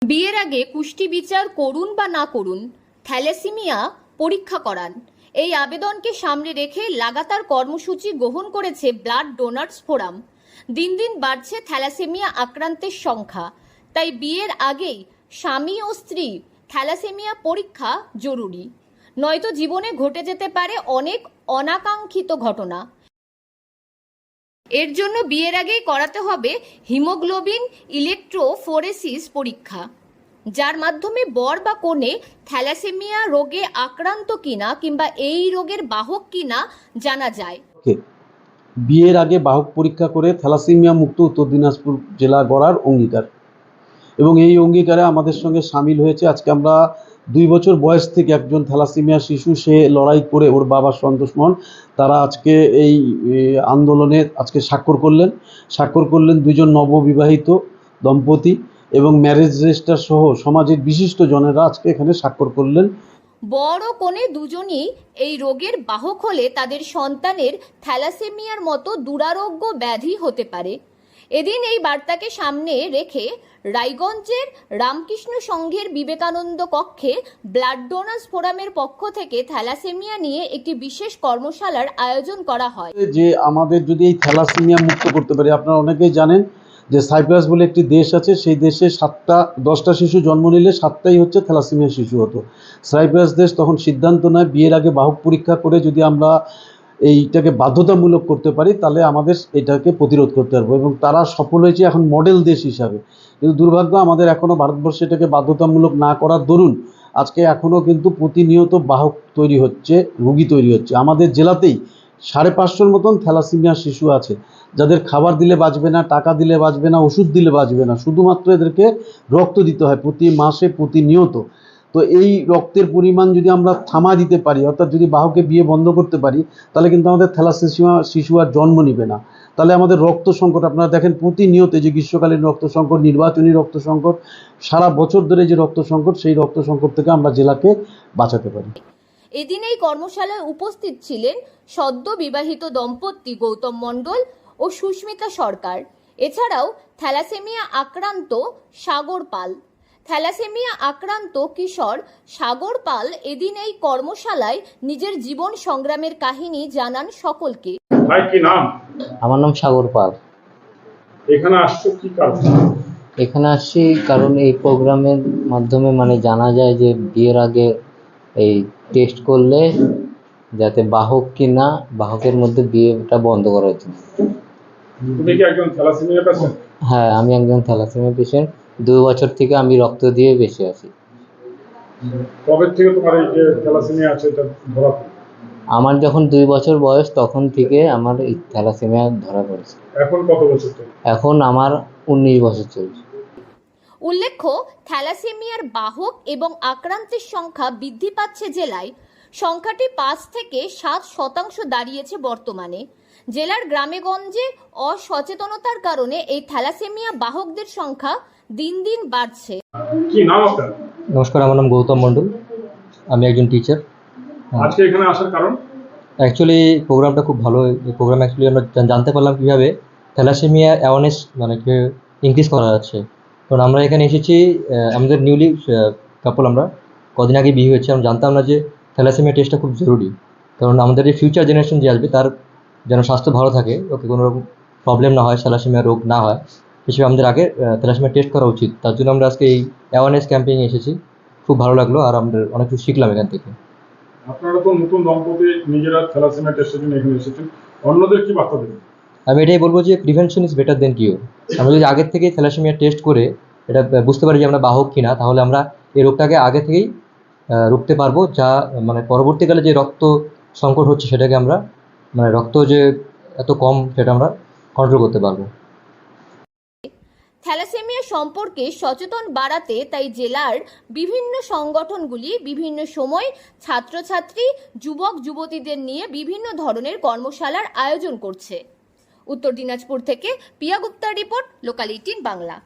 বিয়ের আগে কুষ্টি বিচার করুন বা না করুন, থ্যালাসেমিয়া পরীক্ষা করান, এই আবেদনকে সামনে রেখে লাগাতার কর্মসূচি গ্রহণ করেছে ব্লাড ডোনার্স ফোরাম। দিন দিন বাড়ছে থ্যালাসেমিয়া আক্রান্তের সংখ্যা, তাই বিয়ের আগেই স্বামী ও স্ত্রী থ্যালাসেমিয়া পরীক্ষা জরুরি, নয়তো জীবনে ঘটে যেতে পারে অনেক অনাকাঙ্ক্ষিত ঘটনা। এর জন্য বিয়ের আগেই করাতে হবে হিমোগ্লোবিন ইলেকট্রোফোরেসিস পরীক্ষা, যার মাধ্যমে বর বা কনে থ্যালাসেমিয়া রোগে আক্রান্ত কিনা কিংবা এই রোগের বাহক কিনা জানা যায়। বিয়ের আগে বাহক পরীক্ষা করে থ্যালাসেমিয়া মুক্ত উত্তর দিনাজপুর জেলা গড়ার অঙ্গীকার, এবং এই অঙ্গীকারে আমাদের সঙ্গে সামিল হয়েছে আজকে আমরা 2 বছর বয়স থেকে একজন থ্যালাসেমিয়া শিশু, সে লড়াই করে ওর বাবা সন্তোষ মোহন, তারা আজকে এই আন্দোলনে আজকে স্বাক্ষর করলেন 2 জন নববিবাহিত দম্পতি এবং ম্যারেজ রেজিস্টার সহ সমাজের বিশিষ্ট জনেরা আজকে এখানে স্বাক্ষর করলেন। বড় কনে দুজনই এই রোগের বাহক হলে তাদের সন্তানের থ্যালাসেমিয়ার মতো দুরারোগ্য ব্যাধি হতে পারে। এদিন এই বার্তাকে সামনে রেখে রায়গঞ্জের রামকৃষ্ণ সংঘের বিবেকানন্দ কক্ষে ব্লাড ডোনার্স ফোরামের পক্ষ থেকে থ্যালাসেমিয়া নিয়ে একটি বিশেষ কর্মশালার আয়োজন করা হয়। যে আমাদের যদি এই থ্যালাসেমিয়া মুক্ত করতে পারি, আপনারা অনেকেই জানেন যে সাইপ্রাস বলে একটি দেশ আছে, সেই দেশে 10টা শিশু জন্ম নিলে 7টাই হচ্ছে থ্যালাসেমিয়া শিশু হতো। সাইপ্রাস দেশ তখন সিদ্ধান্ত নেয় বিয়ের আগে বাহক পরীক্ষা করে যদি আমরা এইটাকে বাধ্যতামূলক করতে পারি তাহলে আমাদের এটাকে প্রতিরোধ করতে পারবো, এবং তারা সফল হয়েছে এখন মডেল দেশ হিসাবে। কিন্তু দুর্ভাগ্য আমাদের এখনও ভারতবর্ষে এটাকে বাধ্যতামূলক না করার দরুন আজকে এখনও কিন্তু প্রতিনিয়ত বাহক তৈরি হচ্ছে, রোগী তৈরি হচ্ছে। আমাদের জেলাতেই 550-র মতন থ্যালাসেমিয়া শিশু আছে, যাদের খাবার দিলে বাঁচবে না, টাকা দিলে বাঁচবে না, ওষুধ দিলে বাঁচবে না, শুধুমাত্র এদেরকে রক্ত দিতে হয় প্রতি মাসে প্রতিনিয়ত। তো এই রক্তের পরিমাণ যদি আমরা থামা দিতে পারি, অর্থাৎ যদি বাহকে বিয়ে বন্ধ করতে পারি, তাহলে কিন্তু আমাদের থ্যালাসেমিয়া শিশু আর জন্ম নিবে না। তাহলে আমাদের রক্ত সংকট, আপনারা দেখেন প্রতিনিয়ত যে গ্রীষ্মকালীন রক্ত সংকট, নির্বাচনী রক্ত সংকট, সারা বছর ধরে যে রক্ত সংকট, সেই রক্ত সংকট থেকে আমরা জেলাকে বাঁচাতে পারি। এদিন এই কর্মশালায় উপস্থিত ছিলেন সদ্য বিবাহিত দম্পতি গৌতম মণ্ডল ও সুস্মিতা সরকার, এছাড়াও থ্যালাসেমিয়া আক্রান্ত সাগর পাল। থ্যালাসেমিয়া আক্রান্ত কিশোর সাগর পাল এদিন এই কর্মশালায় নিজের জীবন সংগ্রামের কাহিনী জানান সকলকে। ভাই কি নাম? আমার নাম সাগর পাল। এখানে আসছো কি কারণে? এখানে আসছি কারণ এই প্রোগ্রামের মাধ্যমে জানা যায় যে বিয়ের আগে এই টেস্ট করলে যাতে বাহক কিনা, বাহকের মধ্যে বিয়েটা বন্ধ করা হচ্ছে। তুমি কি একজন থ্যালাসেমিয়া পেশেন্ট? হ্যাঁ, আমি একজন থ্যালাসেমিয়া পেশেন্ট। 2 বছর থেকে আমি রক্ত দিয়ে বেঁচে আছি। কবে থেকে তোমার এই যে থ্যালাসেমিয়া আছে এটা ধরা পড়লো? আমার যখন 2 বছর বয়স তখন থেকে আমার এই থ্যালাসেমিয়া ধরা পড়েছে। এখন কত বছর থেকে? এখন আমার 19 বছর চলছে। উল্লেখ্য, থ্যালাসেমিয়ার বাহক এবং আক্রান্তের সংখ্যা বৃদ্ধি পাচ্ছে জেলায়। সংখ্যাটি 5 থেকে 7% দাঁড়িয়েছে বর্তমানে। জেলার গ্রামেগঞ্জে অসচেতনতার কারণে এই থ্যালাসেমিয়া বাহকদের সংখ্যা দিন দিন বাড়ছে। কি নাম আপনার? নমস্কার, আমার নাম গৌতম মণ্ডল, আমি একজন টিচার। আজকে এখানে আসার কারণ? অ্যাকচুয়ালি প্রোগ্রামটা খুব ভালো। এই প্রোগ্রাম অ্যাকচুয়ালি আমরা জানতে পারলাম কীভাবে থ্যালাসেমিয়া অ্যাওয়ারনেস কীভাবে ইনক্রিজ করা যাচ্ছে। কারণ আমরা এখানে এসেছি, আমাদের নিউলি কাপল, আমরা কদিন আগে বিয়ে হয়েছে। আমরা জানতাম না যে থ্যালাসেমিয়া টেস্টটা খুব জরুরি, কারণ আমাদের এই ফিউচার জেনারেশন যে আসবে তার যেন স্বাস্থ্য ভালো থাকে, ওকে কোনো রকম প্রবলেম না হয়, থ্যালাসেমিয়া রোগ না হয়, হিসেবে আমাদের আগে থ্যালাসেমিয়া টেস্ট করা উচিত। তার জন্য আমরা আজকে এই অ্যাওয়ারনেস ক্যাম্পেইনে এসেছি। খুব ভালো লাগলো, আর আমরা অনেক কিছু শিখলাম এখান থেকে। আপনারা তো নতুন দম্পতি, নিজেরা থ্যালাসেমিয়া টেস্টের জন্য এখানে এসেছেন, অন্যদের কি বার্তা দেবেন? আমি এটাই বলবো যে prevention is better then cure. আমরা যদি আগে থেকে থ্যালাসেমিয়া টেস্ট করে এটা বুঝতে পারি যে আমরা বাহক কিনা, তাহলে আমরা এই রোগটাকে আগে থেকেই রুখতে পারবো, যা পরবর্তীকালে যে রক্ত সংকট হচ্ছে সেটাকে আমরা রক্ত যে এত কম সেটা আমরা কন্ট্রোল করতে পারবো। থ্যালাসেমিয়া সম্পর্কে সচেতন বাড়াতে তাই জেলার বিভিন্ন সংগঠনগুলি বিভিন্ন সময় ছাত্রছাত্রী, যুবক যুবতীদের নিয়ে বিভিন্ন ধরনের কর্মশালার আয়োজন করছে। উত্তর দিনাজপুর থেকে পিয়া গুপ্তার রিপোর্ট, লোকাল 18 বাংলা।